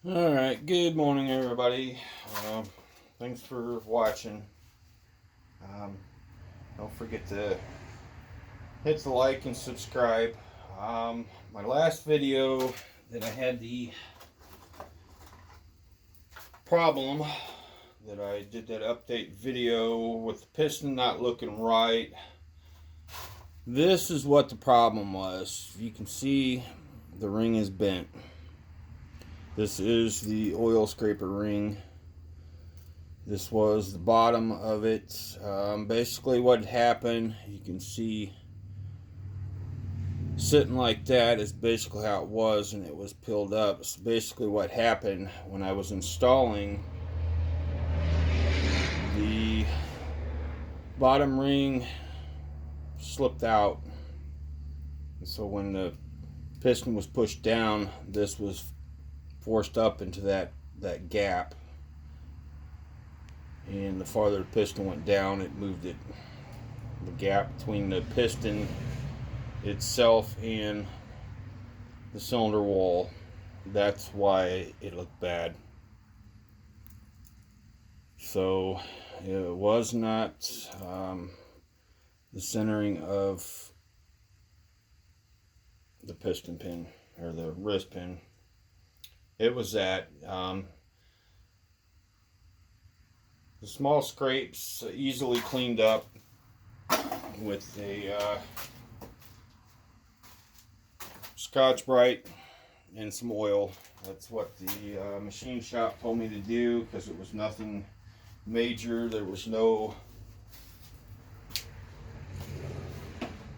Alright, good morning everybody. Thanks for watching. Um, don't forget to hit the like and subscribe. My last video that I had the problem that I did that update video with the piston not looking right. This is what the problem was. You can see the ring is bent. This is the oil scraper ring. This was the bottom of it. Basically what happened, you can see sitting like that is basically how it was, and it was peeled up. So basically what happened when I was installing, the bottom ring slipped out. So when the piston was pushed down, this was forced up into that gap. And the farther the piston went down, it moved it. The gap between the piston itself and the cylinder wall. That's why it looked bad. So it was not the centering of the piston pin or the wrist pin. It was that. The small scrapes easily cleaned up with a Scotch-Brite and some oil. That's what the machine shop told me to do, because it was nothing major. There was no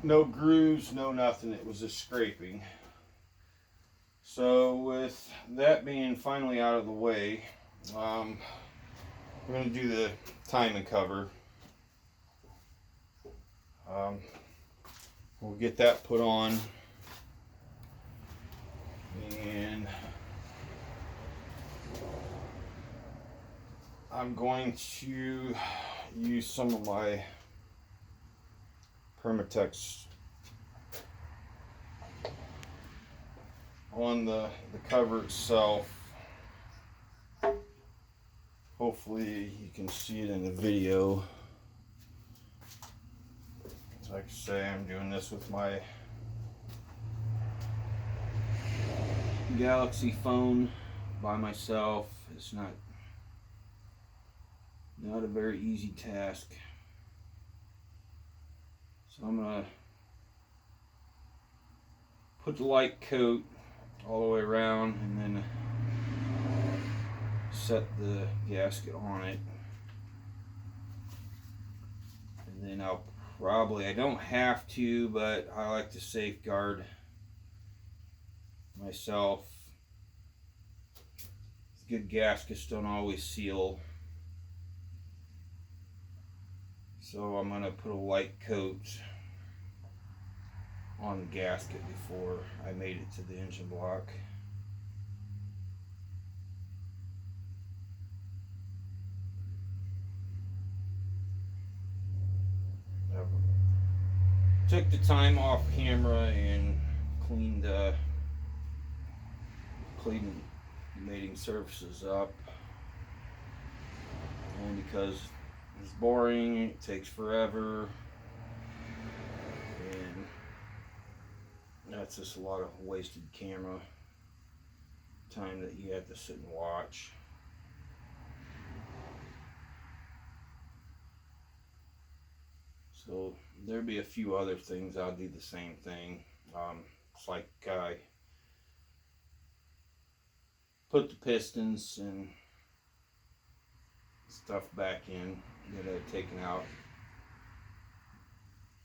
grooves, no nothing. It was just scraping. So with that being finally out of the way, we're going to do the timing cover. We'll get that put on, and I'm going to use some of my Permatex on the cover itself. Hopefully you can see it in the video. Like I say, I'm doing this with my Galaxy phone by myself. It's not a very easy task. So I'm gonna put the light coat all the way around and then set the gasket on it. And then I don't have to, but I like to safeguard myself. Good gaskets don't always seal. So I'm going to put a light coat on the gasket before I made it to the engine block. I took the time off camera and cleaned mating surfaces up. And because it's boring, it takes forever, and that's just a lot of wasted camera time that you have to sit and watch. So there'll be a few other things I'll do the same thing. It's like I put the pistons and stuff back in that I had taken out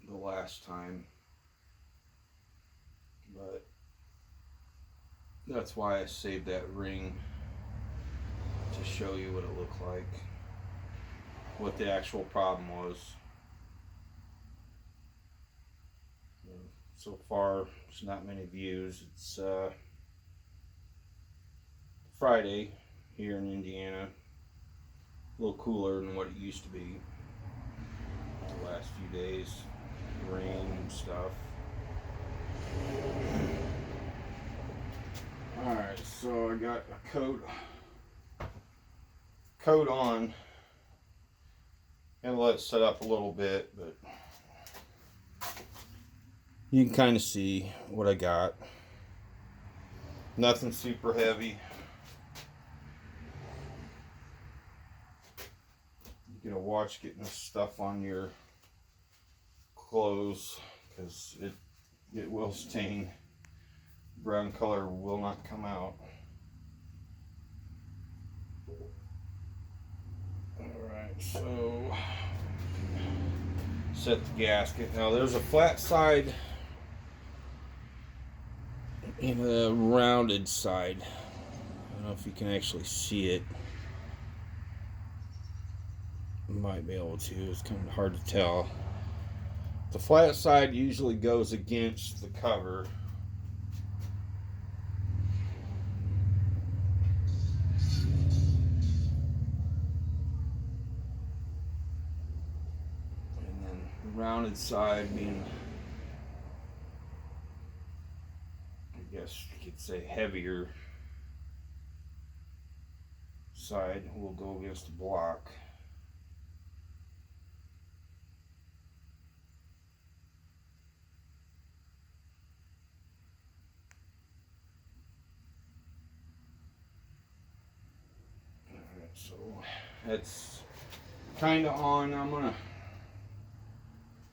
the last time, but that's why I saved that ring, to show you what it looked like, what the actual problem was. So far, there's not many views. It's Friday here in Indiana. A little cooler than what it used to be the last few days. Rain and stuff. Alright, so I got a coat on, and let it set up a little bit, but you can kind of see what I got. Nothing super heavy. You gotta watch getting this stuff on your clothes because it will stain. Brown color will not come out. Alright, so set the gasket. Now there's a flat side and a rounded side. I don't know if you can actually see it. You might be able to, it's kind of hard to tell. The flat side usually goes against the cover. And then the rounded side being, I guess you could say, heavier side will go against the block. Alright, so that's kind of on. I'm gonna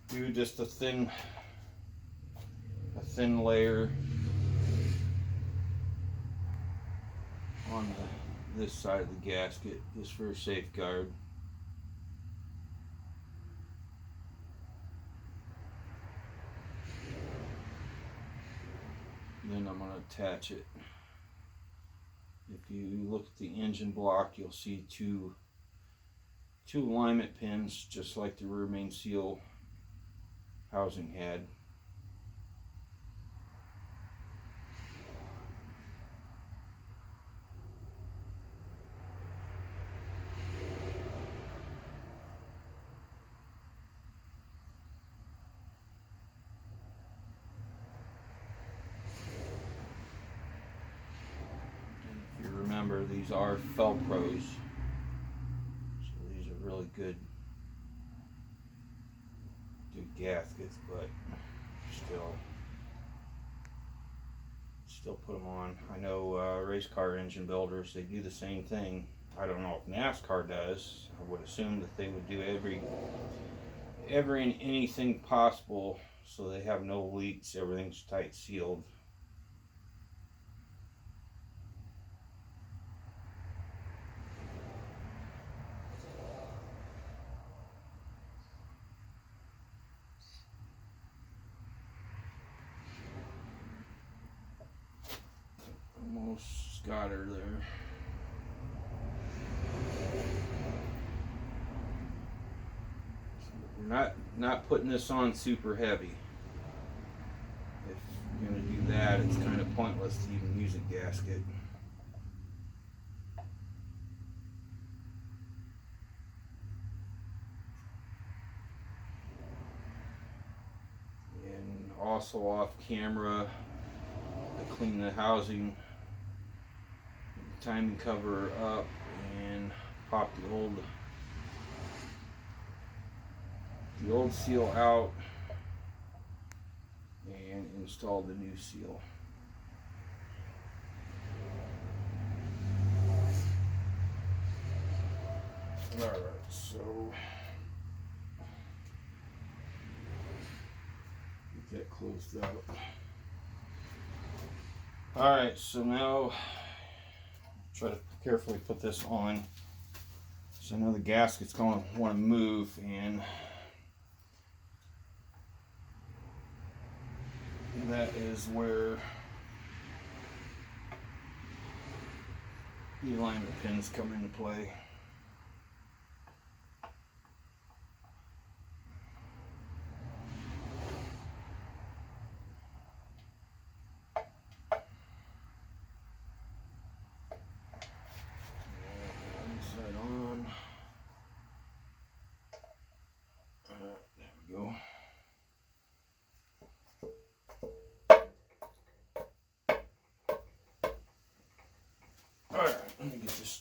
do just a thin layer on this side of the gasket, just for a safeguard. Then I'm going to attach it. If you look at the engine block, you'll see two alignment pins, just like the rear main seal housing had. Remember, these are Velcros, so these are really good gaskets, but still put them on. I know race car engine builders, they do the same thing. I don't know if NASCAR does. I would assume that they would do every and anything possible so they have no leaks, everything's tight sealed. Almost got her there. We're not putting this on super heavy. If you're going to do that, it's kind of pointless to even use a gasket. And also off camera, I clean the housing, timing cover up, and pop the old seal out and install the new seal. Alright, so get that closed up. Alright, so now try to carefully put this on. So I know the gasket's going to want to move, and that is where the alignment pins come into play. Side on. There we go.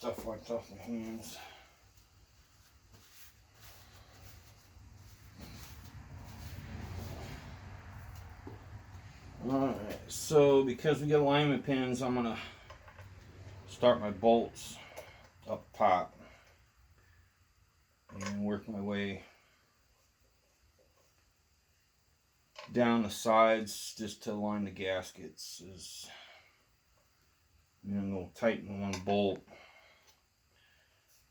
stuff wiped off my hands. Alright, so because we got alignment pins, I'm gonna start my bolts up top and work my way down the sides just to align the gaskets. And then we'll tighten one bolt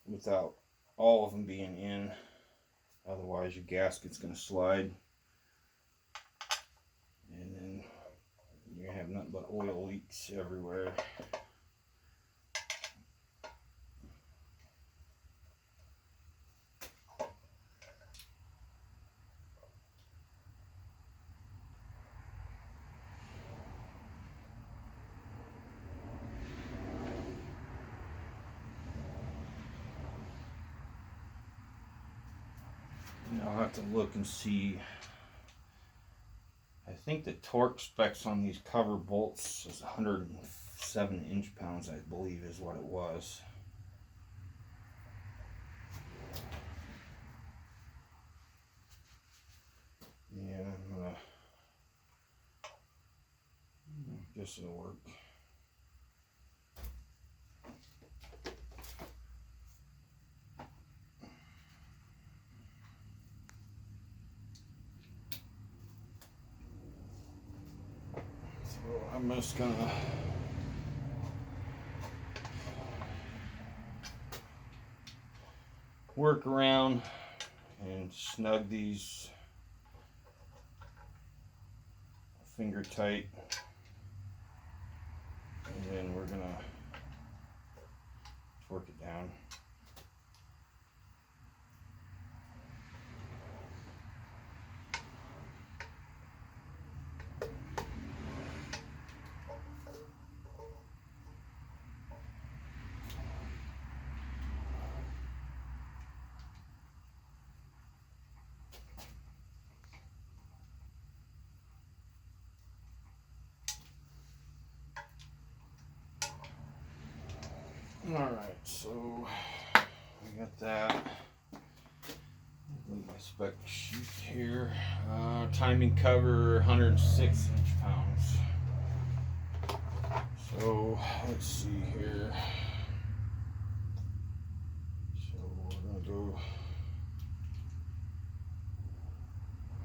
without all of them being in, otherwise your gasket's going to slide and then you're going to have nothing but oil leaks everywhere. I'll have to look and see. I think the torque specs on these cover bolts is 107 inch-pounds, I believe is what it was. Yeah, I guess it'll work. I'm just gonna work around and snug these finger tight, and then we're gonna torque it down. Alright, so we got that. Leave my spec sheet here. Timing cover 106 inch-pounds. So let's see here. So we're gonna go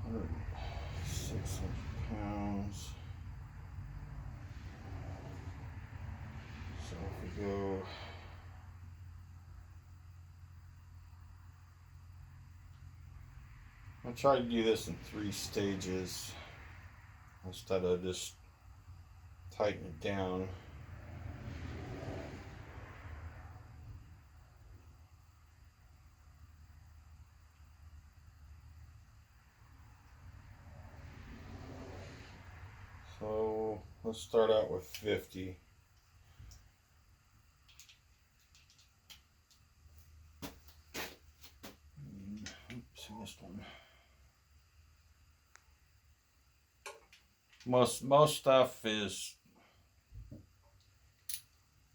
106 inch-pounds. So if we go I'll try to do this in 3 stages instead of just tightening it down. So let's start out with 50. Oops, I missed one. Most stuff is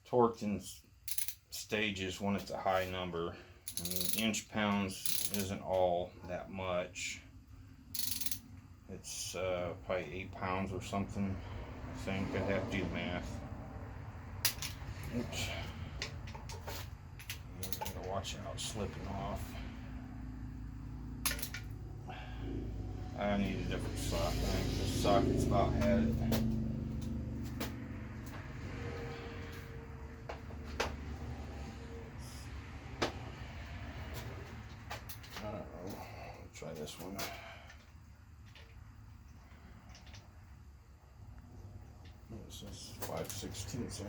torqued in stages when it's a high number. I mean, inch-pounds isn't all that much. It's probably 8 pounds or something. I think I'd have to do the math. Oops. Yeah, gotta watch out slipping off. I need a different socket. I think this socket's about had it. I don't know. Let's try this one. This is 5/16.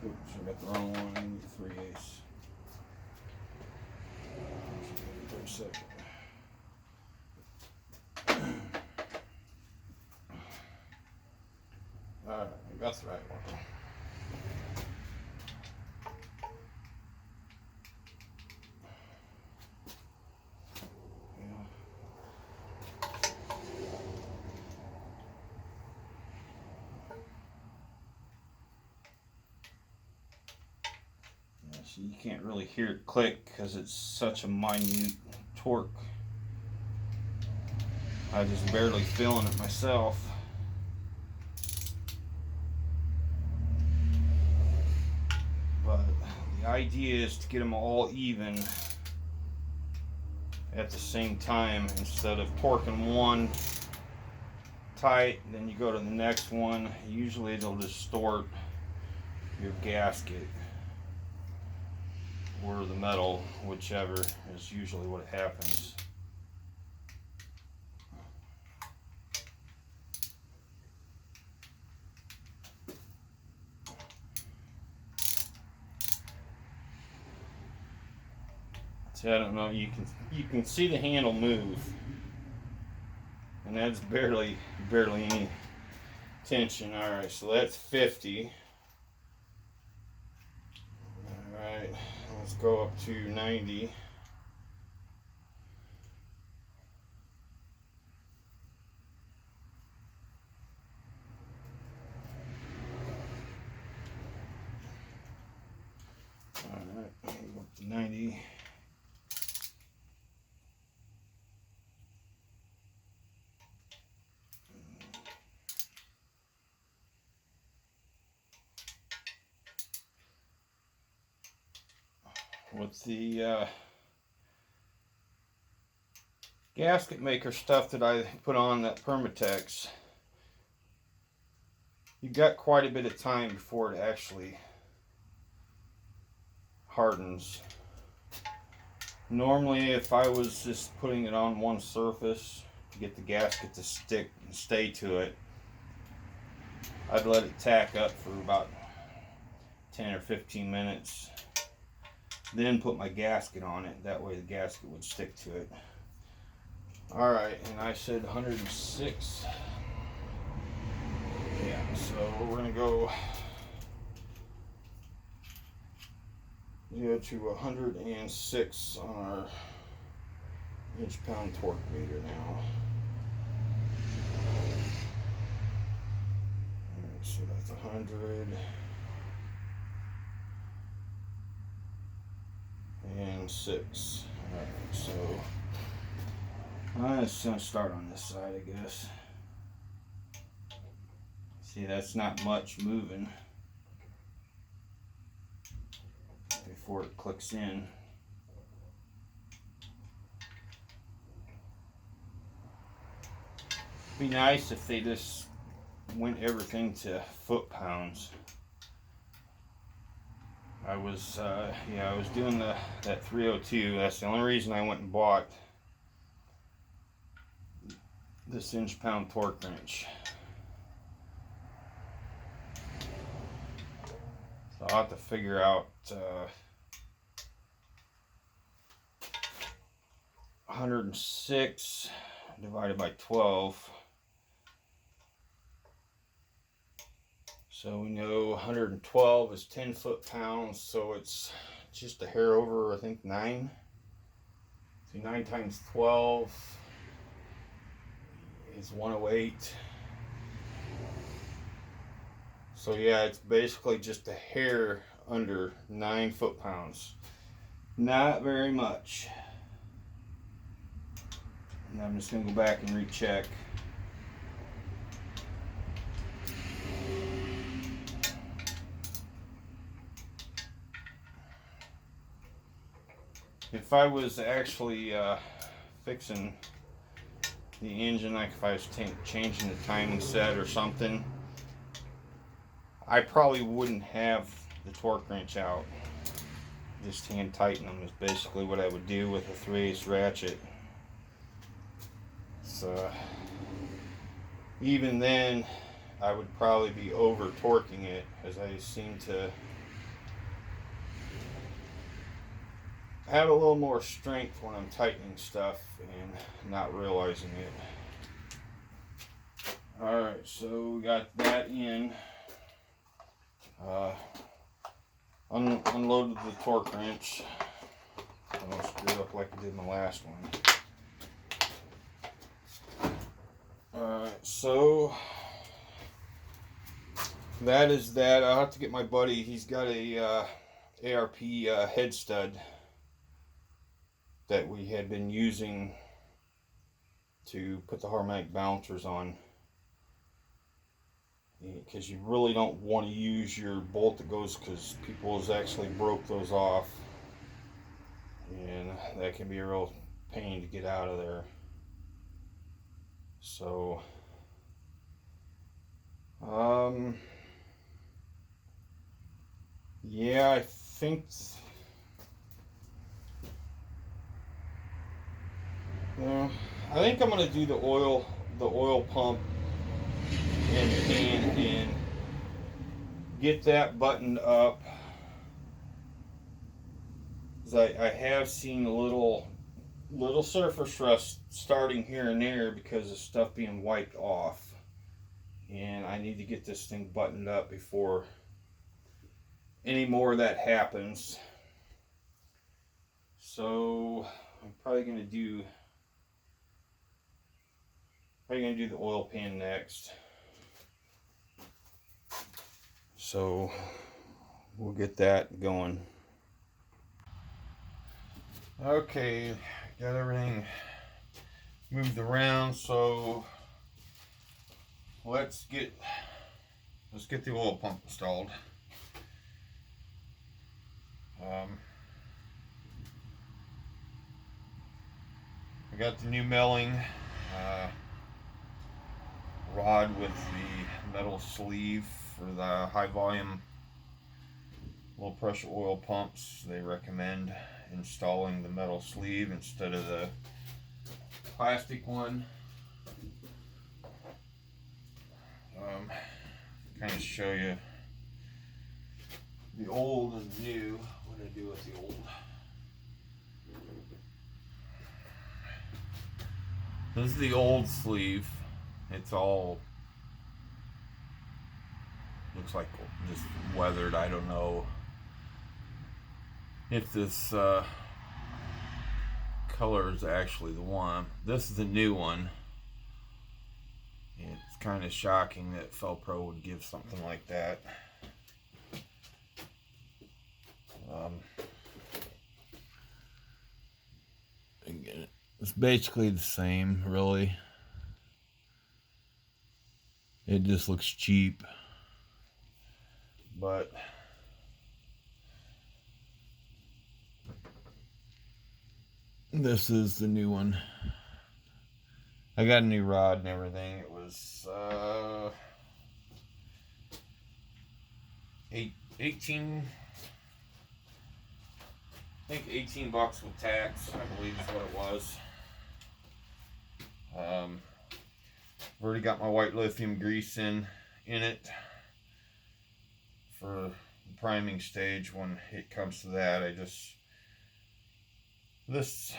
Oops, I got the wrong one. I need 3/8. Wait a second. Alright, I got the right one. So you can't really hear it click because it's such a minute torque. I just barely feeling it myself. But the idea is to get them all even at the same time, instead of torquing one tight, then you go to the next one. Usually it'll distort your gasket or the metal, whichever is usually what happens. See, I don't know, you can see the handle move, and that's barely any tension. All right, so that's 50. All right, let's go up to 90. All right, go up to 90. With the gasket maker stuff that I put on that Permatex, you've got quite a bit of time before it actually hardens. Normally, if I was just putting it on one surface to get the gasket to stick and stay to it, I'd let it tack up for about 10 or 15 minutes, then put my gasket on it. That way the gasket would stick to it. Alright, and I said 106. Yeah, so we're going to go to 106 on our inch-pound torque meter now. Alright, so that's 100. And 6. Alright, so I'm just going to start on this side, I guess. See, that's not much moving before it clicks in. Be nice if they just went everything to foot-pounds. I was doing that 302. That's the only reason I went and bought this inch-pound torque wrench. So I'll have to figure out 106 divided by 12. So we know 112 is 10 foot-pounds, so it's just a hair over, I think, 9. So 9 times 12 is 108. So yeah, it's basically just a hair under 9 foot-pounds. Not very much. And I'm just going to go back and recheck. If I was actually fixing the engine, like if I was changing the timing set or something, I probably wouldn't have the torque wrench out. Just hand tighten them is basically what I would do with a 3/8 ratchet. So even then, I would probably be over torquing it, as I seem to have a little more strength when I'm tightening stuff and not realizing it. Alright, so we got that in. Unloaded the torque wrench. I don't screw it up like I did in the last one. Alright, so that is that. I'll have to get my buddy. He's got a ARP head stud that we had been using to put the harmonic balancers on, because you really don't want to use your bolt that goes, because people has actually broke those off, and that can be a real pain to get out of there. So yeah, I think I'm gonna do the oil pump and get that buttoned up. Because I have seen a little surface rust starting here and there because of stuff being wiped off, and I need to get this thing buttoned up before any more of that happens. So I'm probably gonna do the oil pan next. So we'll get that going. Okay, got everything moved around, so let's get the oil pump installed. I got the new milling rod with the metal sleeve for the high volume low pressure oil pumps. They recommend installing the metal sleeve instead of the plastic one. Kind of show you the old and the new. What did I do with the old? This is the old sleeve. It's all looks like just weathered. I don't know if this color is actually the one. This is the new one. It's kind of shocking that Felpro would give something like that. Again, it's basically the same, really. It just looks cheap. But this is the new one. I got a new rod and everything. It was 18 $18 with tax, I believe is what it was. I've already got my white lithium grease in it for the priming stage. When it comes to that, this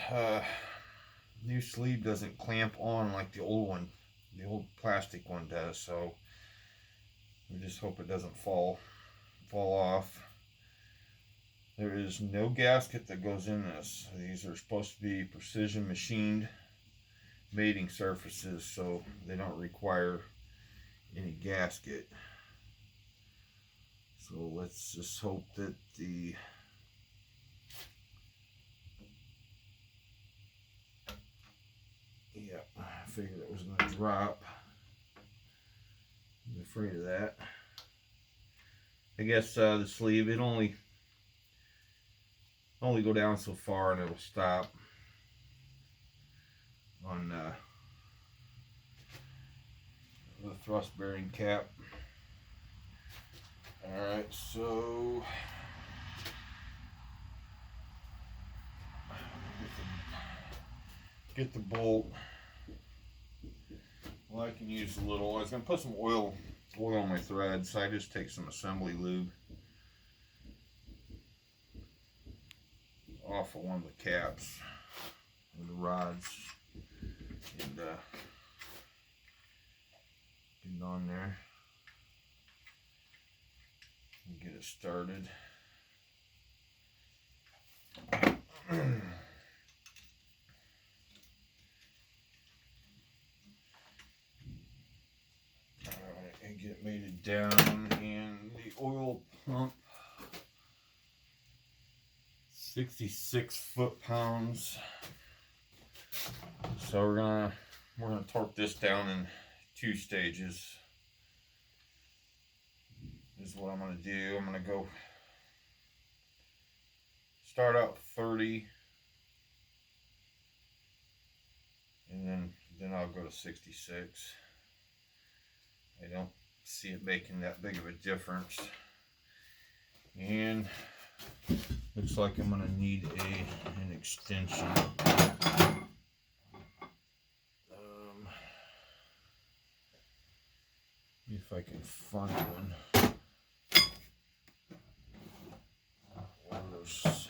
new sleeve doesn't clamp on like the old one, the old plastic one does, so we just hope it doesn't fall off. There is no gasket that goes in this. These are supposed to be precision machined mating surfaces, so they don't require any gasket. So let's just hope that I figured it was going to drop. I'm afraid of that. I guess the sleeve, it only go down so far and it'll stop on the thrust bearing cap. Alright, so get the bolt. Well, I can use a little. I was going to put some oil on my threads, so I just take some assembly lube off of one of the caps of the rods and get it on there and get it started. Alright, and get it mated down, and the oil pump 66 foot-pounds. So we're gonna torque this down in 2 stages. This is what I'm gonna do. I'm gonna go start out 30, and then I'll go to 66. I don't see it making that big of a difference. And looks like I'm gonna need an extension. If I can find one. One of those.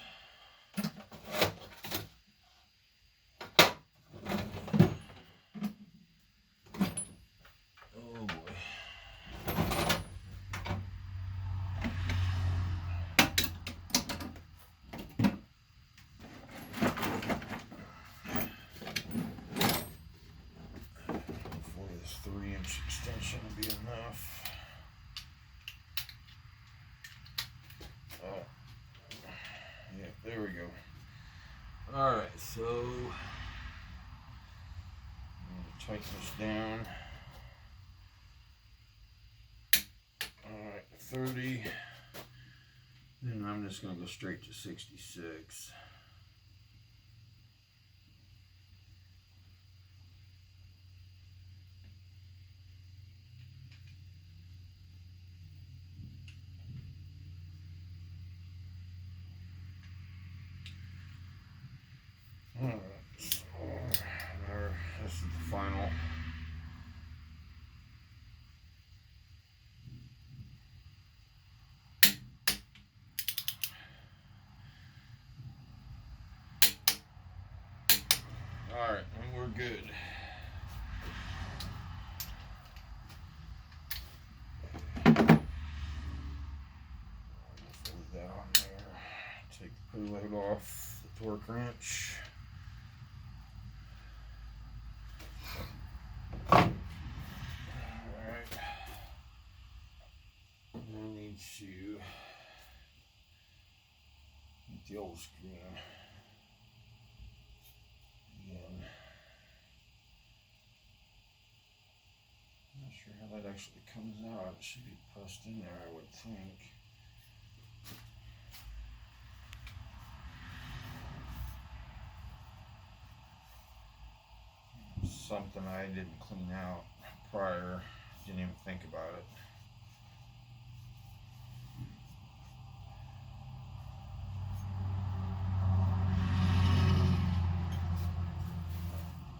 Oh boy. Hopefully this 3-inch extension will be enough. Yeah, there we go. Alright, so I'm going to tighten this down. Alright, 30. Then I'm just going to go straight to 66. Alright, so there, this is the final. Alright, and we're good. Fold that on there. Take the payload off the torque wrench. Alright. I need to get the old screw in. Again. Not sure how that actually comes out. It should be pressed in there, I would think. Something I didn't clean out prior. Didn't even think about it.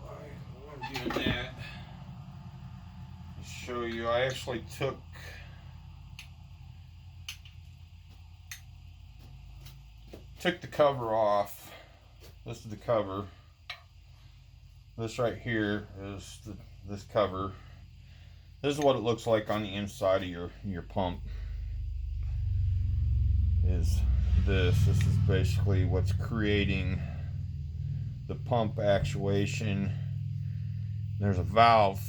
While I'm doing that, I'll show you. I actually took the cover off. This is the cover. This right here is this cover. This is what it looks like on the inside of your pump. This is basically what's creating the pump actuation. There's a valve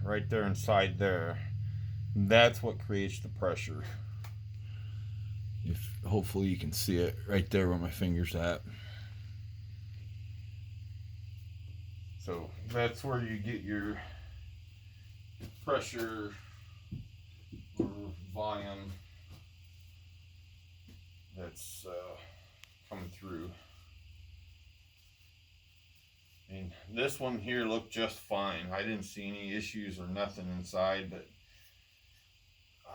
right there inside there. That's what creates the pressure. Hopefully you can see it right there where my finger's at. So that's where you get your pressure or volume that's coming through. And this one here looked just fine. I didn't see any issues or nothing inside, but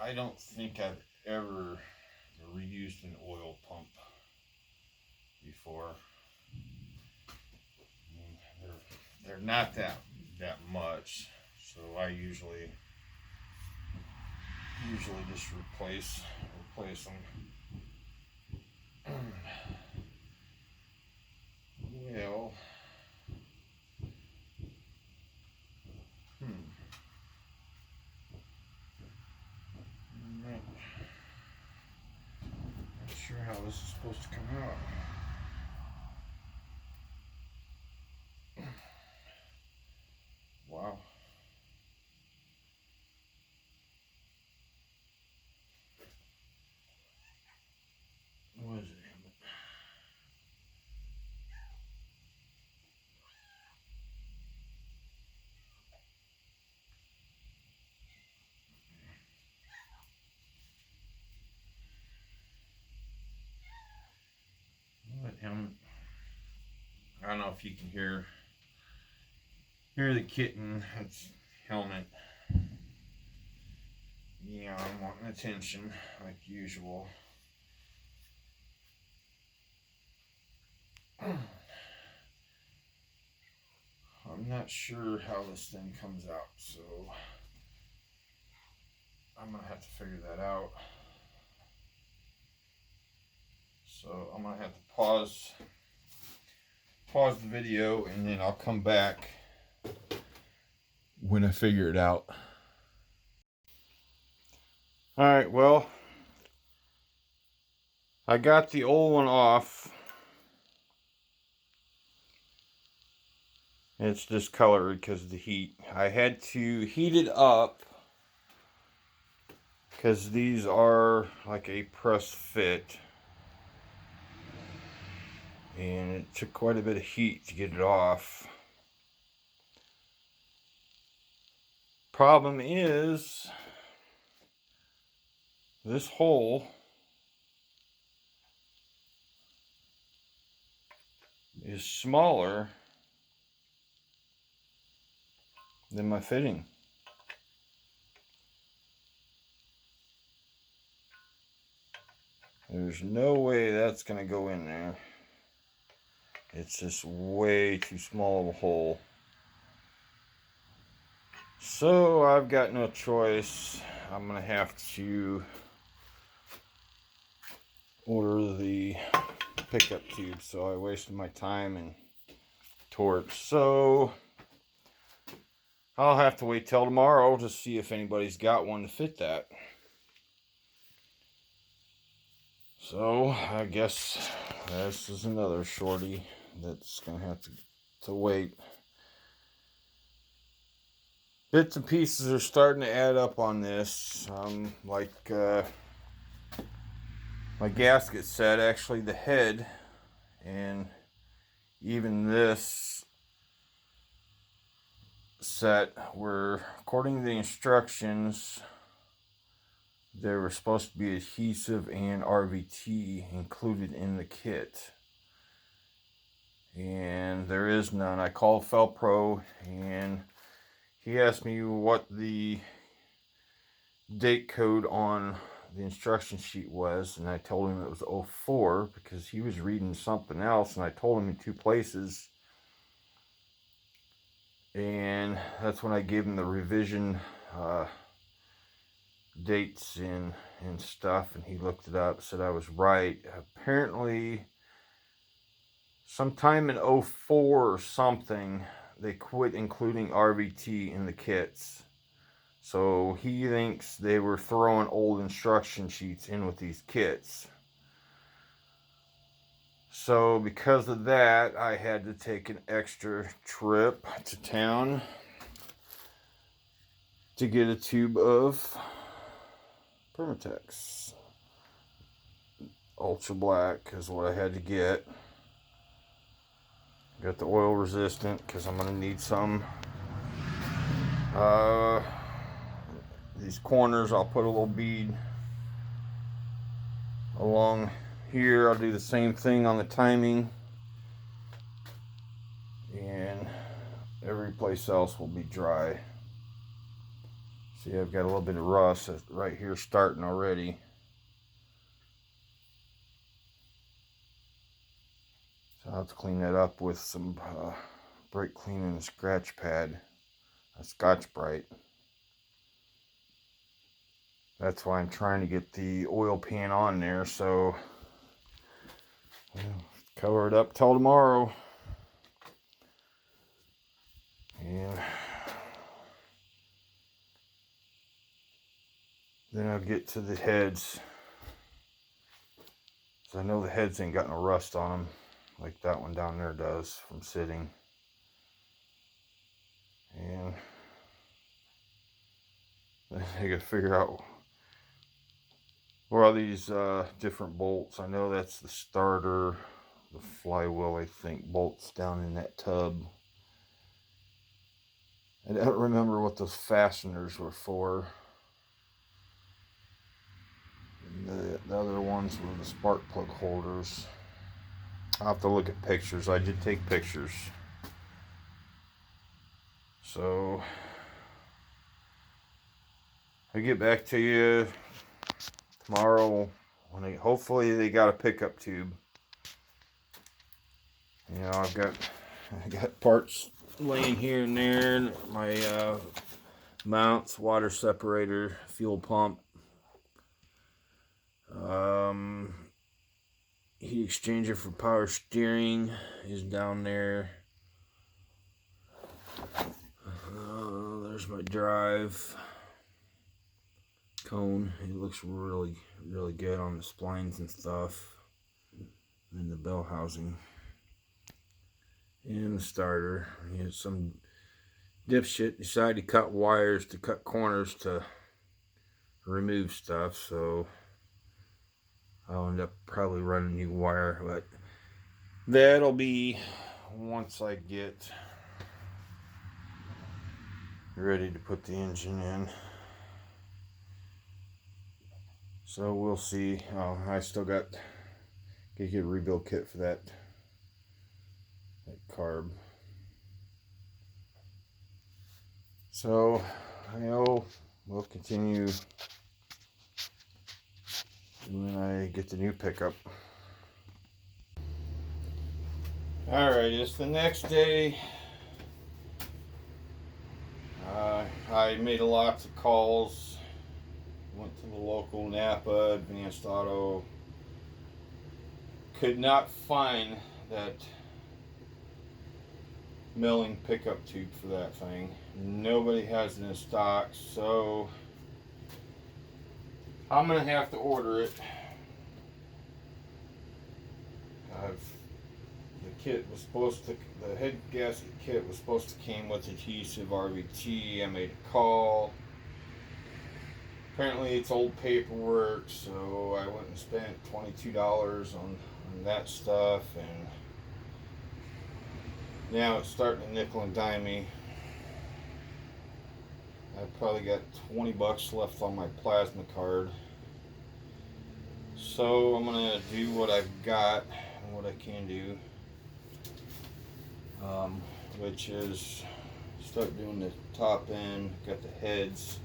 I don't think I've ever reused an oil pump before. They're not that much, so I usually just replace them. Well, not sure how this is supposed to come out. Wow. What is it? him. I don't know if you can hear the kitten. It's helmet. Yeah, I'm wanting attention like usual. I'm not sure how this thing comes out, so I'm gonna have to figure that out. So I'm gonna have to pause the video, and then I'll come back when I figure it out. All right, well, I got the old one off. It's discolored because of the heat. I had to heat it up because these are like a press fit. And it took quite a bit of heat to get it off. Problem is, this hole is smaller than my fitting. There's no way that's going to go in there. It's just way too small of a hole. So I've got no choice. I'm going to have to order the pickup tube. So I wasted my time and torch. So I'll have to wait till tomorrow to see if anybody's got one to fit that. So I guess this is another shorty that's gonna have to wait. Bits and pieces are starting to add up on this. Like my gasket set, actually the head, and even this set were, according to the instructions, there were supposed to be adhesive and RVT included in the kit. And there is none. I called Felpro and he asked me what the date code on the instruction sheet was, and I told him it was 04 because he was reading something else, and I told him in two places. And that's when I gave him the revision dates and stuff, and he looked it up, said I was right. Apparently sometime in 04 or something they quit including RVT in the kits, so he thinks they were throwing old instruction sheets in with these kits. So because of that, I had to take an extra trip to town to get a tube of Permatex. Ultra black is what I had to get. Got the oil resistant because I'm going to need some. These corners, I'll put a little bead along here. I'll do the same thing on the timing. And every place else will be dry. See, I've got a little bit of rust right here starting already. So I'll have to clean that up with some brake cleaning scratch pad, a Scotch-Brite. That's why I'm trying to get the oil pan on there, so cover it up till tomorrow. And then I'll get to the heads. So I know the heads ain't got no rust on them like that one down there does from sitting. And I gotta figure out where all these different bolts. I know that's the starter, the flywheel, I think, bolts down in that tub. I don't remember what those fasteners were for. The other ones were the spark plug holders. I'll have to look at pictures. I did take pictures. So I'll get back to you tomorrow when hopefully they got a pickup tube. You know, I got parts laying here and there. My mounts, water separator, fuel pump, heat exchanger for power steering is down there. There's my drive cone. It looks really good on the splines and stuff. And the bell housing. And the starter. Some dipshit decided to cut wires, to cut corners, to remove stuff. So I'll end up probably running new wire. But that'll be once I get ready to put the engine in. So we'll see. I still got to get a rebuild kit for that carb. So I know we'll continue when I get the new pickup. Alright, it's the next day. I made lots of calls. Went to the local Napa Advanced Auto. Could not find that milling pickup tube for that thing. Nobody has it in stock, so I'm gonna have to order it. The head gasket kit was supposed to came with adhesive RBT. I made a call. Apparently it's old paperwork, so I went and spent $22 on that stuff, and now it's starting to nickel and dime me. I've probably got 20 bucks left on my plasma card. So I'm gonna do what I've got and what I can do. Which is start doing the top end, got the heads.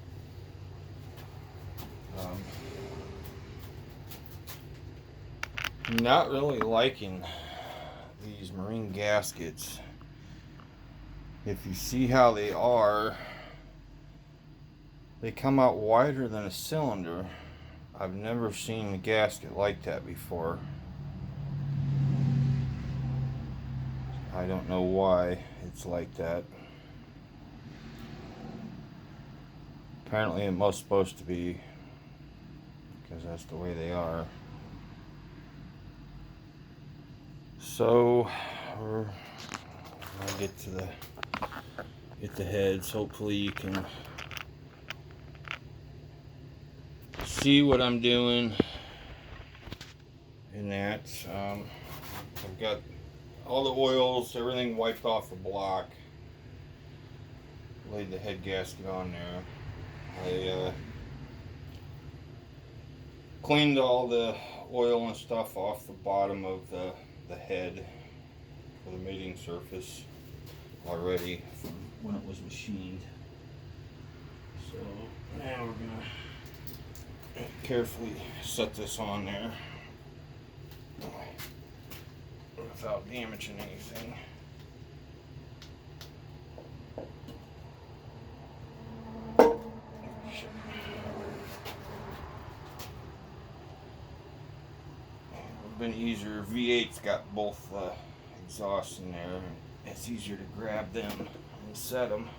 Not really liking these marine gaskets. If you see how they are, they come out wider than a cylinder. I've never seen a gasket like that before. I don't know why it's like that. Apparently it must supposed to be, because that's the way they are. So we're gonna get the heads. Hopefully you can see what I'm doing in that. I've got all the oils, everything wiped off the block. Laid the head gasket on there. I cleaned all the oil and stuff off the bottom of the head for the mating surface already from when it was machined. So now we're gonna carefully set this on there without damaging anything. Been easier. V8's got both exhausts in there. It's easier to grab them and set them.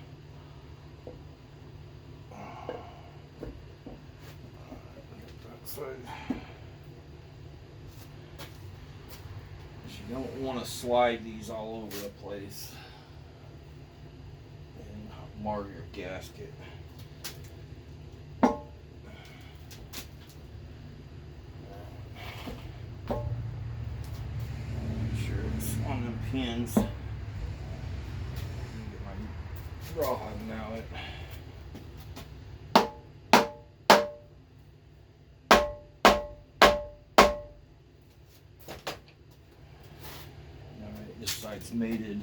You don't want to slide these all over the place and mar your gasket. On them pins. Let me get my rawhide mallet. side's mated,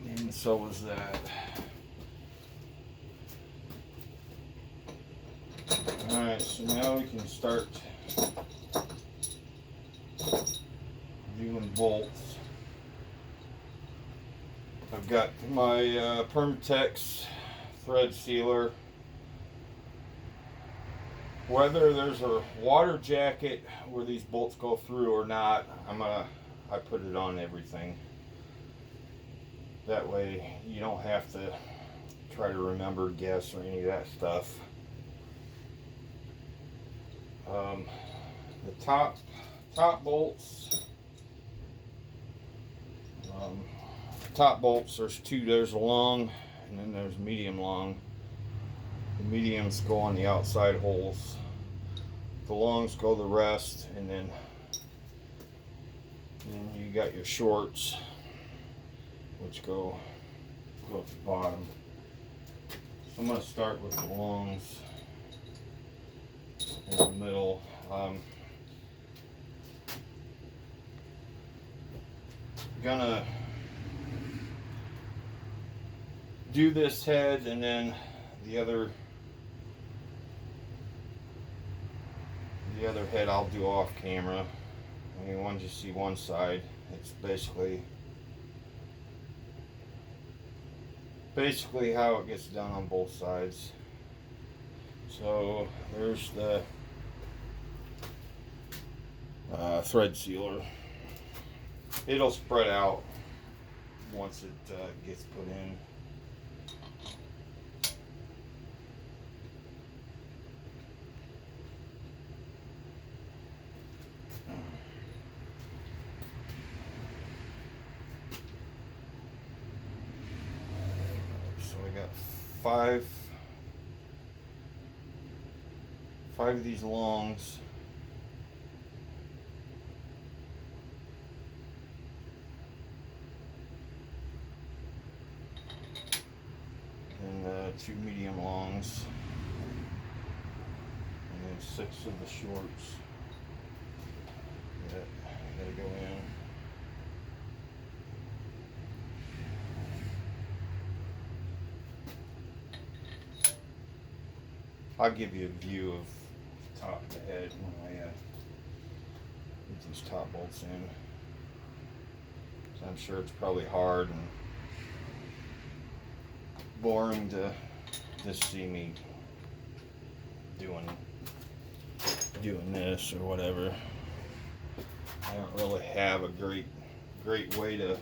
and so was that. Alright, so now we can start doing bolts. I've got my Permatex thread sealer. Whether there's a water jacket where these bolts go through or not, I put it on everything. That way you don't have to try to remember, guess, or any of that stuff. The top bolts. Top bolts, there's two. There's a long, and then there's medium long. The mediums go on the outside holes. The longs go the rest, and then you got your shorts, which go at the bottom. So I'm going to start with the longs in the middle. Gonna do this head, and then the other head I'll do off camera. I mean, once you see one side, it's basically how it gets done on both sides. So there's the thread sealer. It'll spread out once it gets put in. So I got five of these longs. And 2 medium longs, and then 6 of the shorts that gotta go in. I'll give you a view of the top of the head when I get these top bolts in. So I'm sure it's probably hard and boring to just see me doing this or whatever. I don't really have a great way to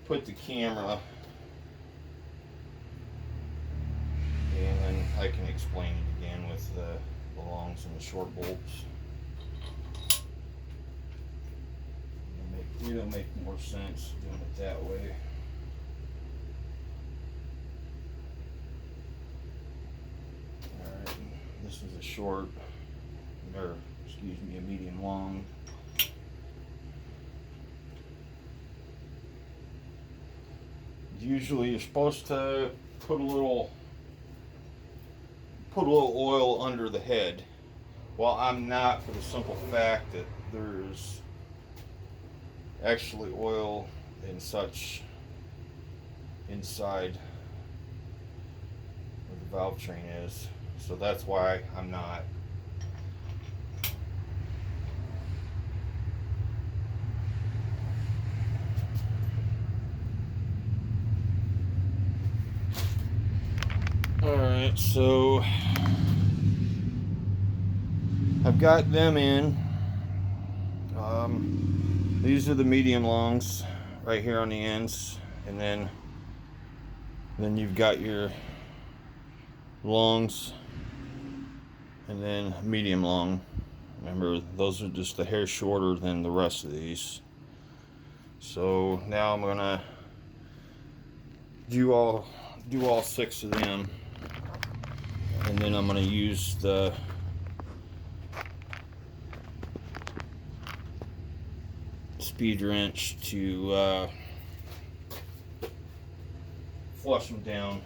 put the camera, and then I can explain it again with the longs and the short bolts. It'll make more sense doing it that way. Alright, this is a short, or excuse me, a medium long. Usually you're supposed to put a little oil under the head. Well, I'm not, for the simple fact that there's actually oil and such inside where the valve train is, so that's why I'm not. Alright, so I've got them in. These are the medium longs right here on the ends, and then you've got your longs, and then medium long. Remember, those are just a hair shorter than the rest of these. So now I'm gonna do all 6 of them, and then I'm gonna use the speed wrench to flush them down.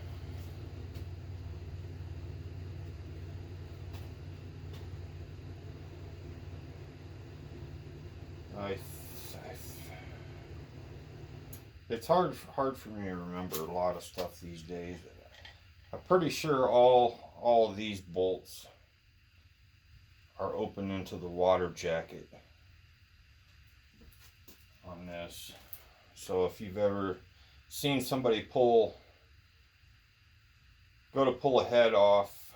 It's hard for me to remember a lot of stuff these days. I'm pretty sure all of these bolts are open into the water jacket on this. So if you've ever seen somebody go to pull a head off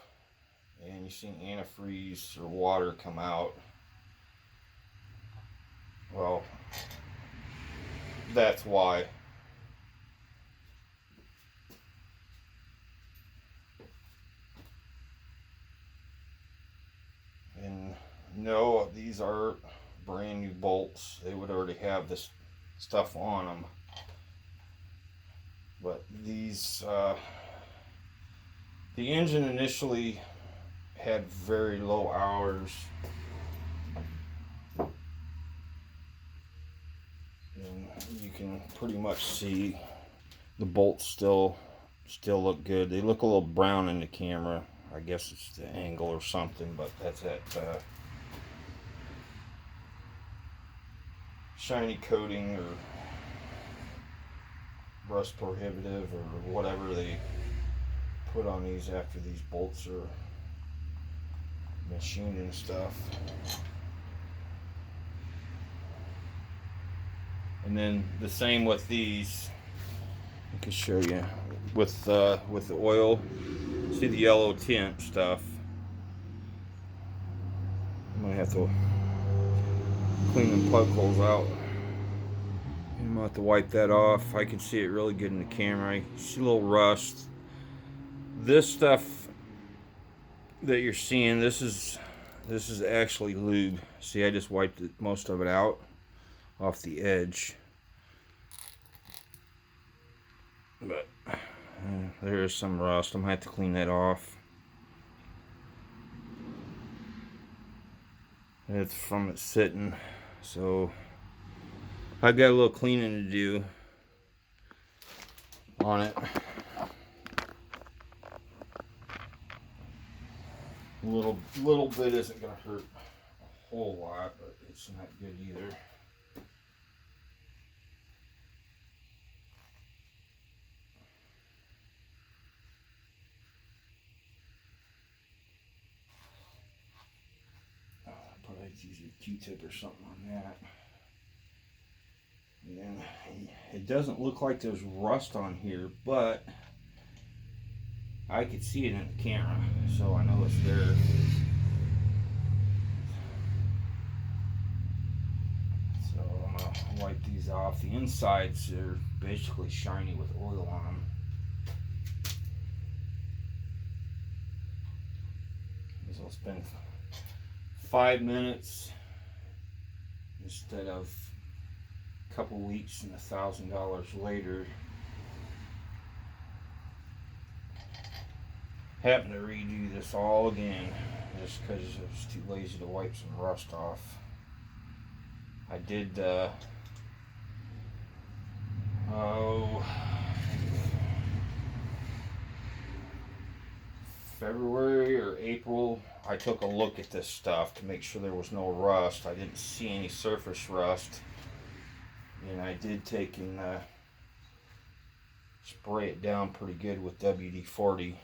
and you've seen antifreeze or water come out, well, that's why. And no, these are brand new bolts. They would already have this stuff on them. But these, the engine initially had very low hours. And you can pretty much see the bolts still look good. They look a little brown in the camera. I guess it's the angle or something, but that's that shiny coating or rust prohibitive or whatever they put on these after these bolts are machined and stuff. And then the same with these. I can show you with the oil. See the yellow tint stuff. I'm gonna have to clean the plug holes out. I'm gonna have to wipe that off. I can see it really good in the camera. I see a little rust. This stuff that you're seeing, this is actually lube. See, I just wiped most of it out off the edge. But there is some rust. I'm gonna have to clean that off. It's from it sitting, so I've got a little cleaning to do on it. A little bit isn't gonna hurt a whole lot, but it's not good either. Probably use a Q-tip or something on that. And it doesn't look like there's rust on here, but I could see it in the camera, so I know it's there. So I'm gonna wipe these off. The insides are basically shiny with oil on them. So I'll spend 5 minutes instead of a couple weeks and $1,000 later having to redo this all again just because I was too lazy to wipe some rust off. I did February or April, I took a look at this stuff to make sure there was no rust. I didn't see any surface rust, and I did take and spray it down pretty good with WD-40.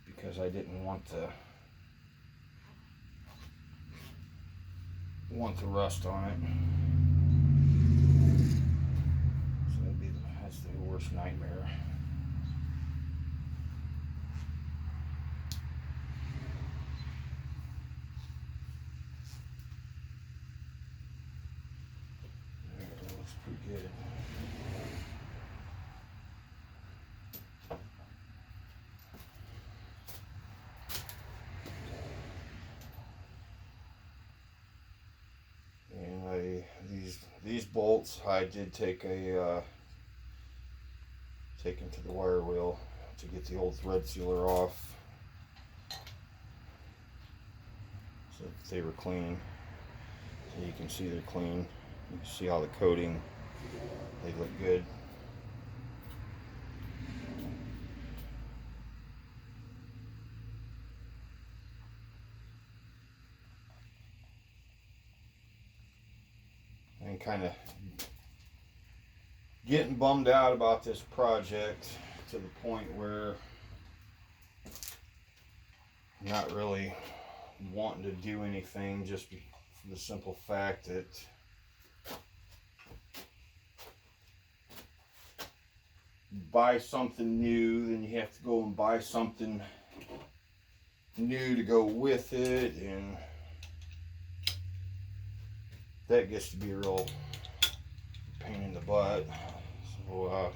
Because I didn't want the rust on it. So that's the worst nightmare. There, that looks pretty good. These bolts I did take them to the wire wheel to get the old thread sealer off, so they were clean. So you can see they're clean. You can see all the coating. They look good. kind of getting bummed out about this project to the point where I'm not really wanting to do anything, just for the simple fact that buy something new, then you have to go and buy something new to go with it, and that gets to be a real pain in the butt. So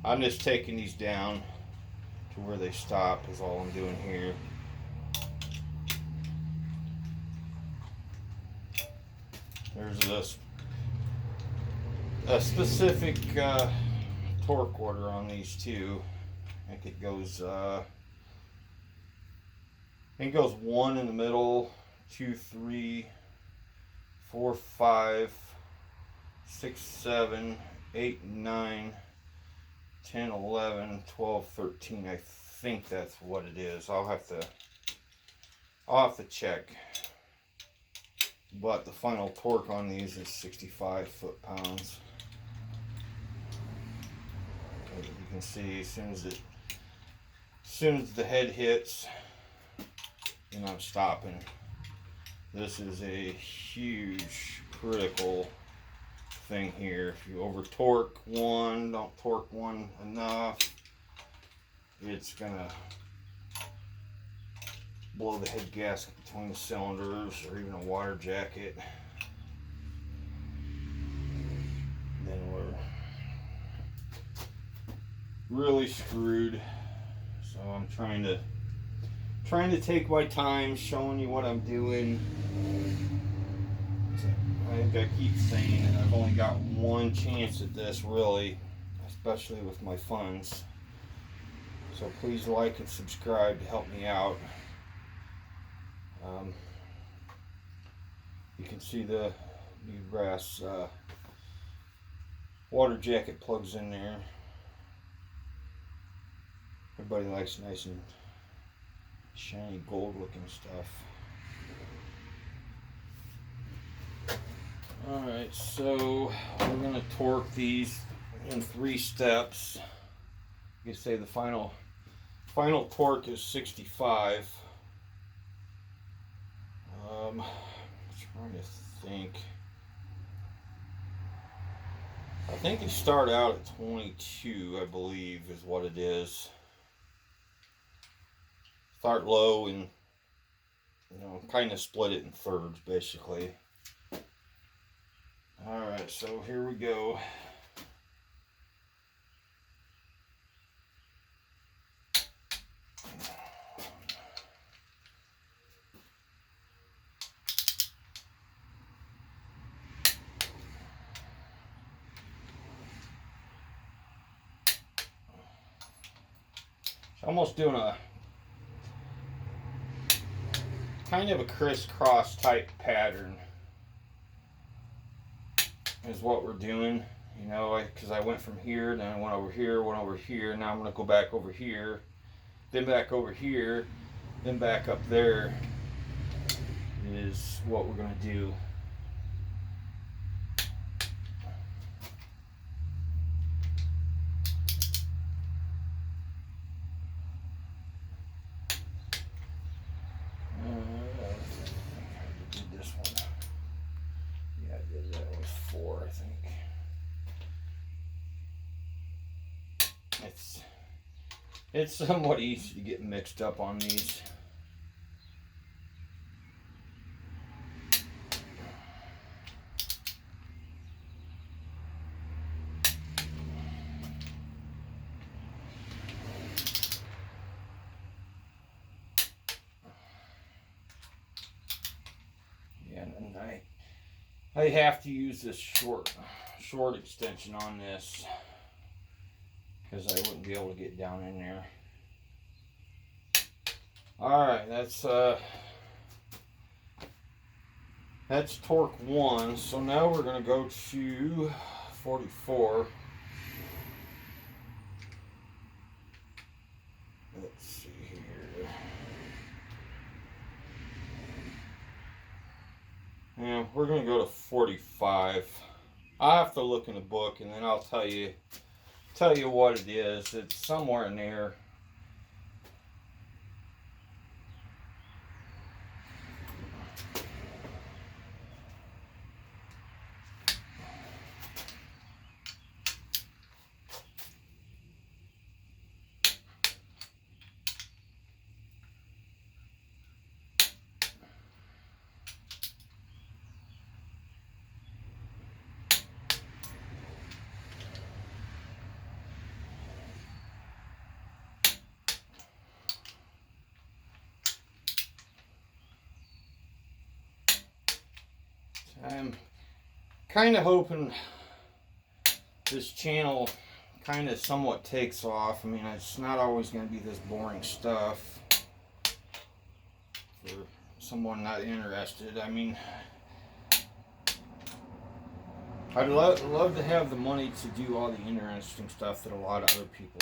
I'm just taking these down to where they stop is all I'm doing here. There's a specific torque order on these two. I think it goes 1 in the middle, 2, 3, 4, 5, 6, 7, 8, 9, 10, 11, 12, 13. I think that's what it is. I'll have to check. But the final torque on these is 65 foot-pounds. As you can see, as soon as the head hits, and I'm stopping. This is a huge critical thing here. If you over torque one, don't torque one enough, it's gonna blow the head gasket between the cylinders, or even a water jacket. Then we're really screwed. So I'm trying to take my time showing you what I'm doing. I think I keep saying it, I've only got one chance at this, really, especially with my funds. So please like and subscribe to help me out. You can see the new brass water jacket plugs in there. Everybody likes nice and shiny gold looking stuff. Alright, so we're going to torque these in 3 steps. You can say the final torque is 65. I'm trying to think. I think they start out at 22, I believe, is what it is. Start low and, kind of split it in thirds, basically. Alright, so here we go. Almost doing a kind of a crisscross type pattern is what we're doing, because I went from here, then I went over here, now I'm going to go back over here, then back over here, then back up there is what we're going to do. It's somewhat easy to get mixed up on these. Yeah, and I have to use this short extension on this, because I wouldn't be able to get down in there. Alright, that's torque 1. So now we're going to go to 44. Let's see here. Yeah, we're gonna go to 45. I'll have to look in the book and then I'll tell you what it is. It's somewhere in there. I'm kind of hoping this channel kind of somewhat takes off. I mean, it's not always going to be this boring stuff for someone not interested. I mean, I'd love to have the money to do all the interesting stuff that a lot of other people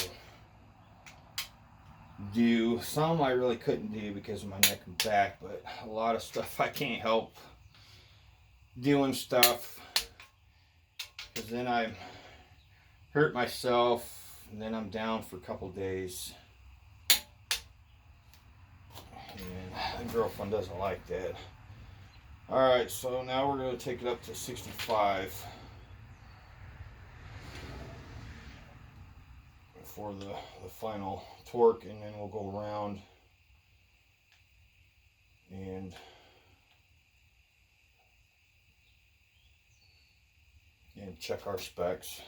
do. Some I really couldn't do because of my neck and back, but a lot of stuff I can't help doing stuff because then I hurt myself and then I'm down for a couple days, and the girlfriend doesn't like that. Alright, so now we're going to take it up to 65 for the final torque, and then we'll go around and check our specs.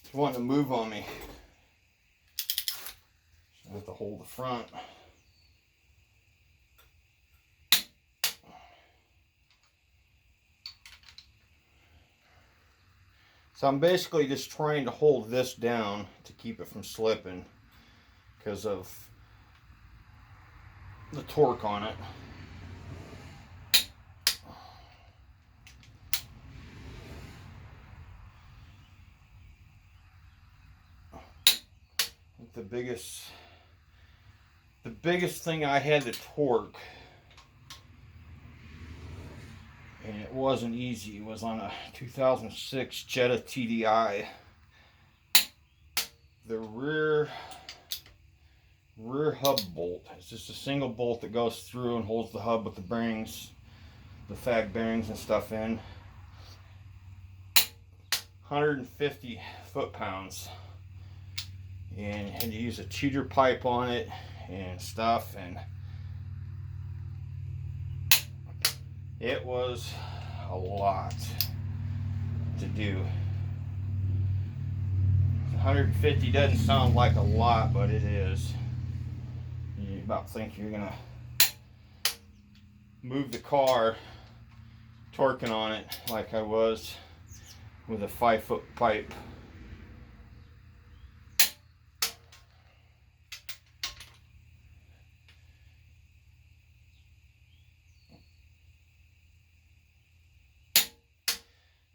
She's wanting to move on me. I have to hold the front. So I'm basically just trying to hold this down to keep it from slipping because of the torque on it. The biggest thing I had to torque, and it wasn't easy, it was on a 2006 Jetta TDI. The rear hub bolt. It's just a single bolt that goes through and holds the hub with the bearings, the fag bearings and stuff in. 150 foot-pounds. And had to use a cheater pipe on it and stuff, and it was a lot to do. 150 doesn't sound like a lot, but it is. You about think you're gonna move the car torquing on it like I was with a 5-foot pipe.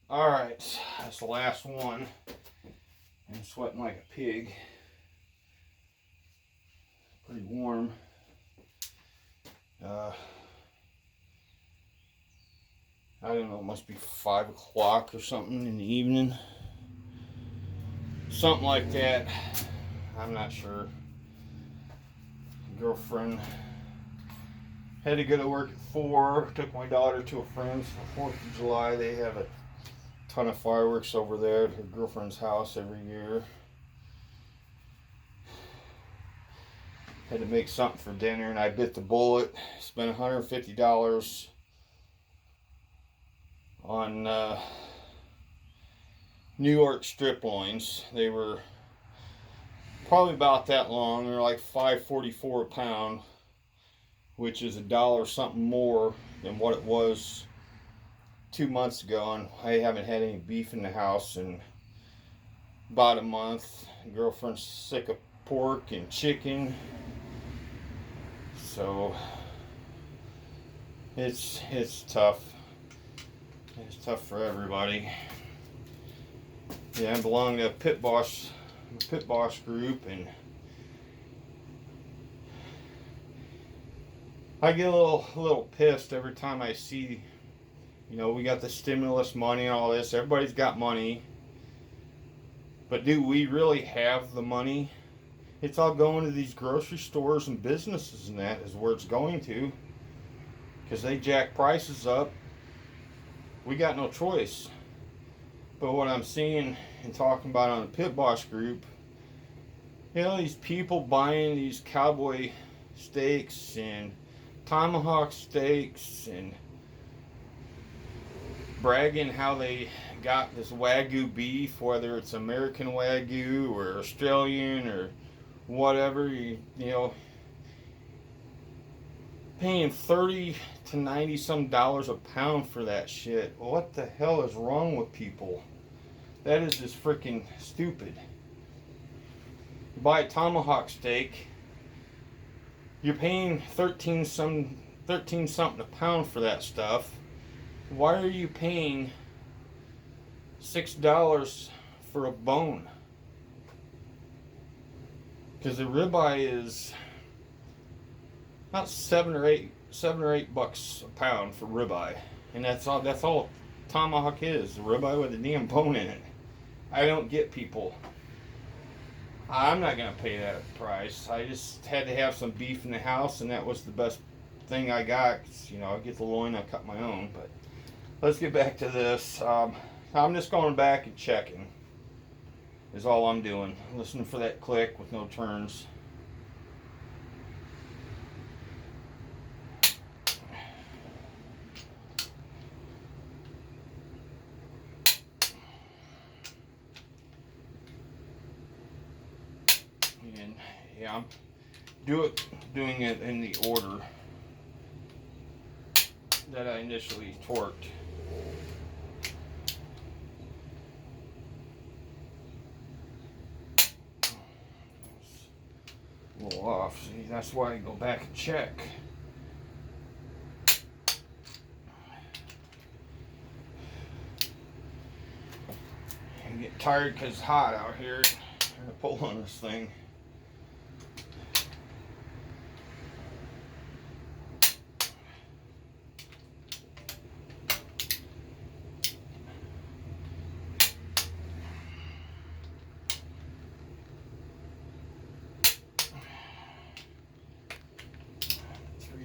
Alright, that's the last one. I'm sweating like a pig. Pretty warm. I don't know, it must be 5 o'clock or something in the evening. Something like that. I'm not sure. Girlfriend had to go to work at 4. Took my daughter to a friend's for 4th of July. They have a ton of fireworks over there at her girlfriend's house every year. Had to make something for dinner, and I bit the bullet. Spent $150 on New York strip loins. They were probably about that long. They're like $5.44 a pound, which is $1 something more than what it was 2 months ago. And I haven't had any beef in the house in about a month. The girlfriend's sick of pork and chicken, so it's tough. It's tough for everybody. Yeah, I belong to a pit boss group, and I get a little pissed every time I see, you know, we got the stimulus money and all this. Everybody's got money, but do we really have the money? It's all going to these grocery stores and businesses, and that is where it's going to, because they jack prices up. We got no choice. But what I'm seeing and talking about on the Pit Boss group, you know, these people buying these cowboy steaks and tomahawk steaks and bragging how they got this Wagyu beef, whether it's American Wagyu or Australian or whatever, you know, paying 30 to 90 some dollars a pound for that shit. What the hell is wrong with people? That is just freaking stupid. You buy a tomahawk steak, you're paying 13 something a pound for that stuff. Why are you paying $6 for a bone? Because the ribeye is about seven or eight bucks a pound for ribeye, and that's all tomahawk is, the ribeye with a damn bone in it. I don't get people. I'm not gonna pay that price. I just had to have some beef in the house, and that was the best thing I got. You know, I get the loin, I cut my own. But let's get back to this. I'm just going back and checking. Is all I'm doing. Listening for that click with no turns. And yeah, I'm doing it in the order that I initially torqued. A little off. See, that's why I go back and check. I get tired because it's hot out here. Trying to pull on this thing.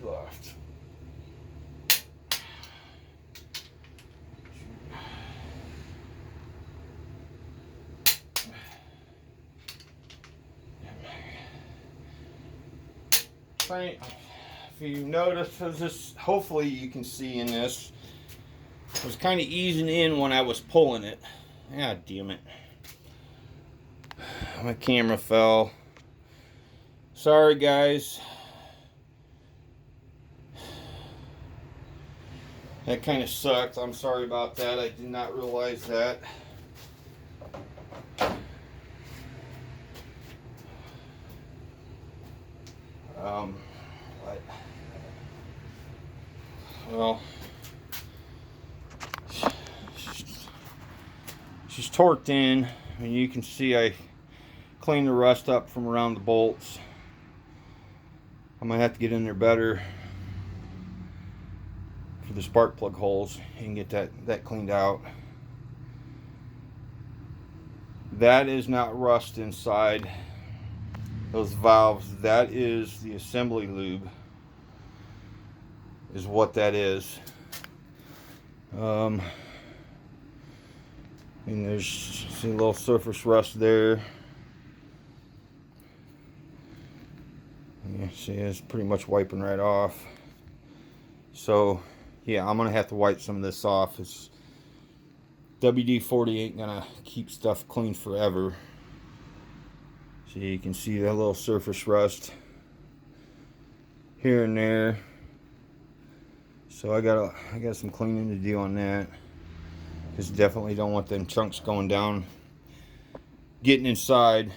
Left. If you notice, this, hopefully you can see in this, it was kind of easing in when I was pulling it. Ah, damn it. My camera fell. Sorry, guys. That kind of sucked. I'm sorry about that. I did not realize that. Well, she's torqued in, and you can see I cleaned the rust up from around the bolts. I might have to get in there better for the spark plug holes and get that cleaned out. That is not rust inside those valves. That is the assembly lube, is what that is. And there's, see, a little surface rust there. You see, it's pretty much wiping right off. So yeah, I'm gonna have to wipe some of this off. WD-40 ain't gonna keep stuff clean forever. So you can see that little surface rust here and there. So I got some cleaning to do on that, because definitely don't want them chunks going down, getting inside.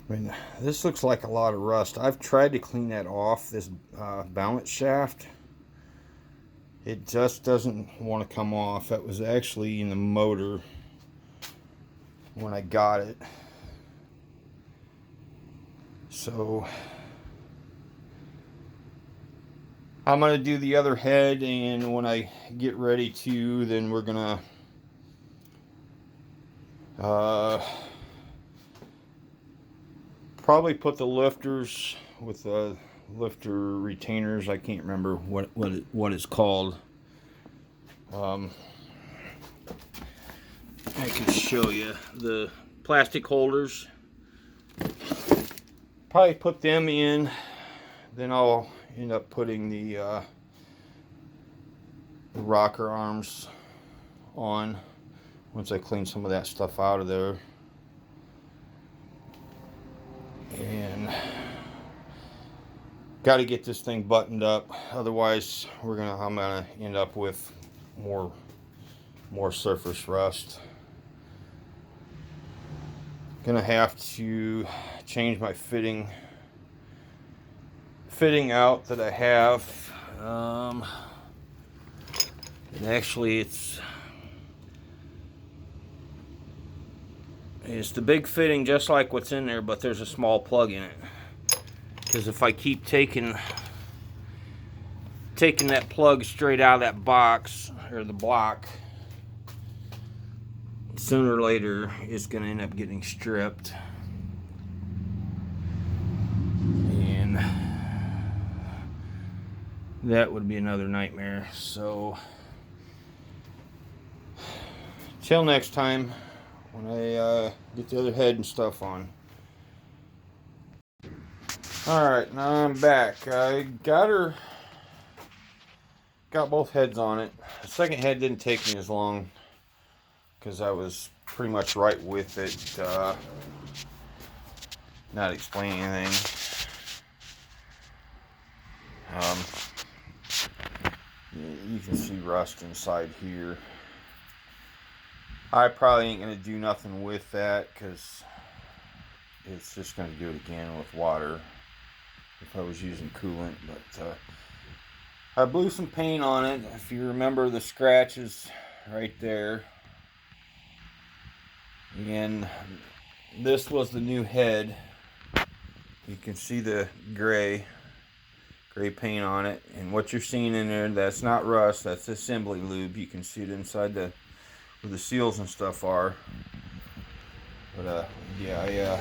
I mean, this looks like a lot of rust. I've tried to clean that off, this balance shaft. It just doesn't want to come off. That was actually in the motor when I got it. So I'm going to do the other head, and when I get ready to, then we're going to probably put the lifters with the lifter retainers. I can't remember what it's called. I can show you the plastic holders. Probably put them in, then I'll end up putting the rocker arms on once I clean some of that stuff out of there. And got to get this thing buttoned up, otherwise I'm gonna end up with more surface rust. Gonna have to change my fitting out that I have. And actually it's the big fitting just like what's in there, but there's a small plug in it. Because if I keep taking that plug straight out of that box or the block, sooner or later it's going to end up getting stripped, and that would be another nightmare. So till next time when I get the other head and stuff on. Alright, now I'm back. I got both heads on it. The second head didn't take me as long because I was pretty much right with it, not explaining anything. You can see rust inside here. I probably ain't going to do nothing with that because it's just going to do it again with water if I was using coolant. But I blew some paint on it. If you remember the scratches right there. And this was the new head. You can see the gray paint on it. And what you're seeing in there, that's not rust, that's assembly lube. You can see it inside where the seals and stuff are. But yeah, I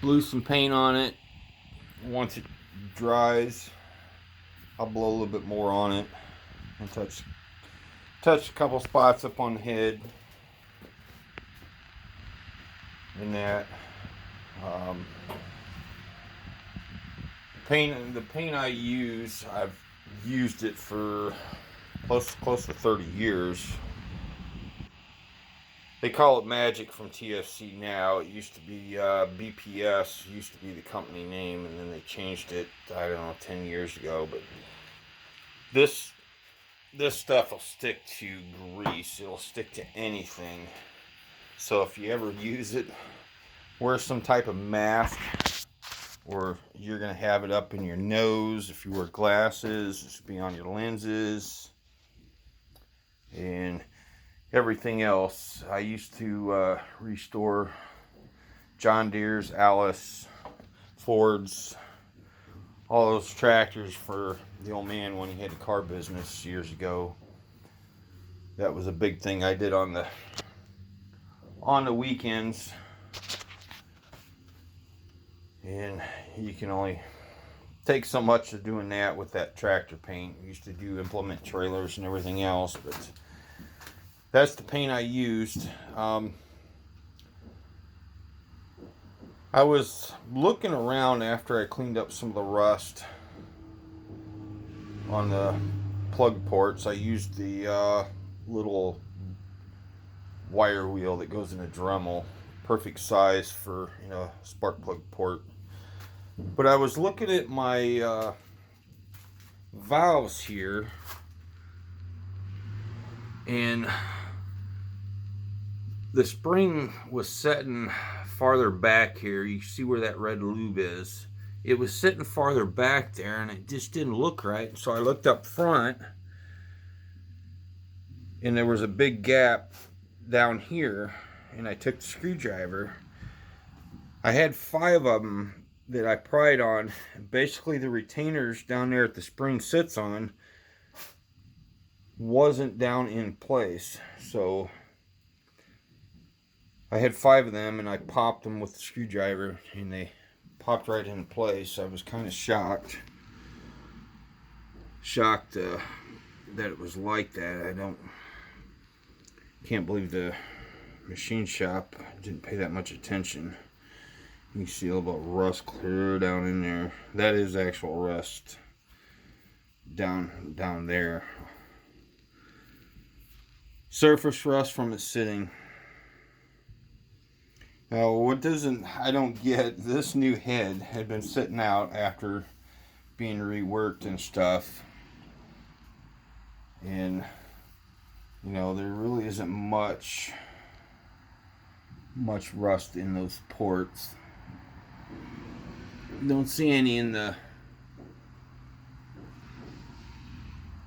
blew some paint on it. Once it dries, I'll blow a little bit more on it and touch a couple spots up on the head and that. The paint I use, I've used it for close to 30 years. They call it Magic from TFC now. It used to be BPS, used to be the company name, and then they changed it, I don't know, 10 years ago. But this stuff will stick to grease. It'll stick to anything. So if you ever use it, wear some type of mask, or you're going to have it up in your nose. If you wear glasses, it should be on your lenses. And everything else. I used to restore John Deere's, Alice, Ford's, all those tractors for the old man when he had the car business years ago. That was a big thing I did on the weekends. And you can only take so much of doing that with that tractor paint. We used to do implement trailers and everything else, but that's the paint I used. I was looking around after I cleaned up some of the rust on the plug ports, I used the little wire wheel that goes in a Dremel. Perfect size for, you know, spark plug port. But I was looking at my valves here, and the spring was setting farther back here. You see where that red lube is. It was sitting farther back there, and it just didn't look right. So I looked up front, and there was a big gap down here, and I took the screwdriver. I had 5 of them that I pried on. Basically, the retainers down there at the spring sits on wasn't down in place. So I had 5 of them, and I popped them with the screwdriver, and they popped right in place. I was kind of shocked that it was like that. Can't believe the machine shop didn't pay that much attention. You can see a little bit of rust clear down in there. That is actual rust down there. Surface rust from it sitting. Now, I don't get, this new head had been sitting out after being reworked and stuff. And, you know, there really isn't much rust in those ports. Don't see any in the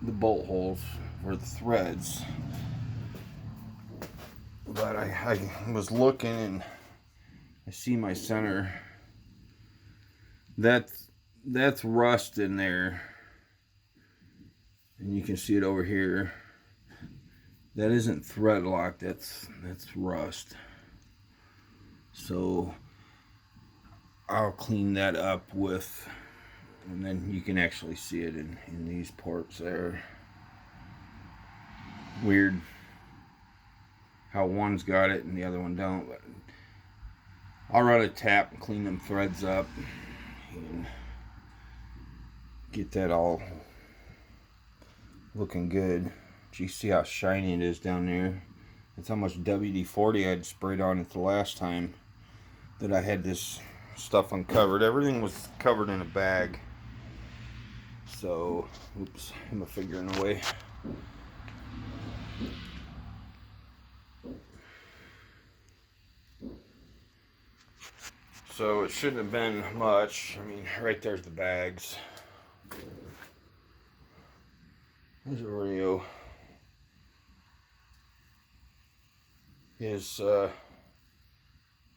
bolt holes or the threads. But I was looking, and I see my center. That's rust in there. And you can see it over here. That isn't thread lock, that's rust. So I'll clean that up with, and then you can actually see it in these ports there. Weird how one's got it and the other one don't, but I'll run a tap and clean them threads up and get that all looking good. Do you see how shiny it is down there? That's how much WD-40 I had sprayed on it the last time that I had this stuff uncovered. Everything was covered in a bag. So, oops, I'm a figure in the way. So it shouldn't have been much. I mean, right there's the bags. There's Oreo. His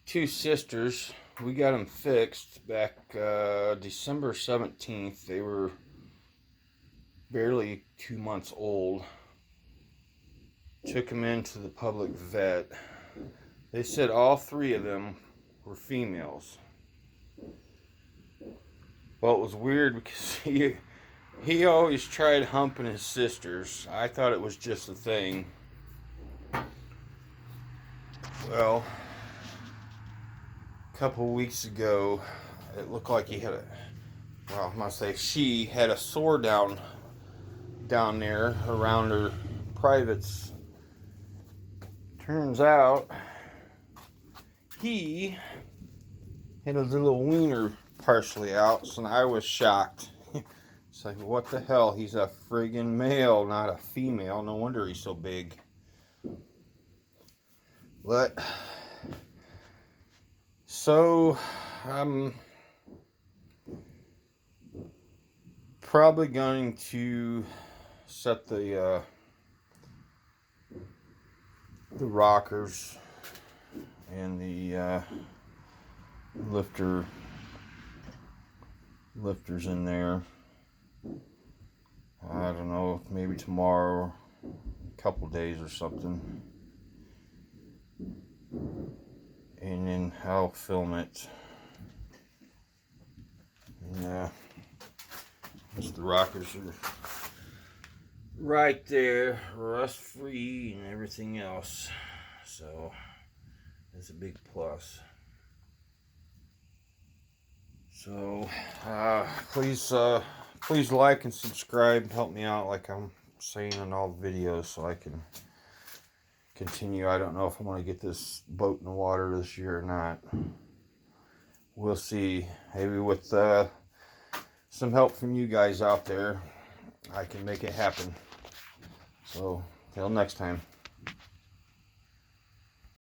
2 sisters, we got them fixed back December 17th. They were barely 2 months old. Took them into the public vet. They said all 3 of them were females. Well, it was weird because he always tried humping his sisters. I thought it was just a thing. Well, a couple weeks ago, it looked like he had she had a sore down there around her privates. Turns out he had his little wiener partially out, so I was shocked. It's like, what the hell? He's a friggin' male, not a female. No wonder he's so big. But so I'm probably going to set the rockers and the lifters in there. I don't know, maybe tomorrow, a couple days or something. And then I'll film it. Yeah, the rockers are right there, rust free and everything else. So that's a big plus. So please Please like and subscribe. Help me out like I'm saying in all the videos so I can continue. I don't know if I'm going to get this boat in the water this year or not. We'll see. Maybe with some help from you guys out there, I can make it happen. So, till next time.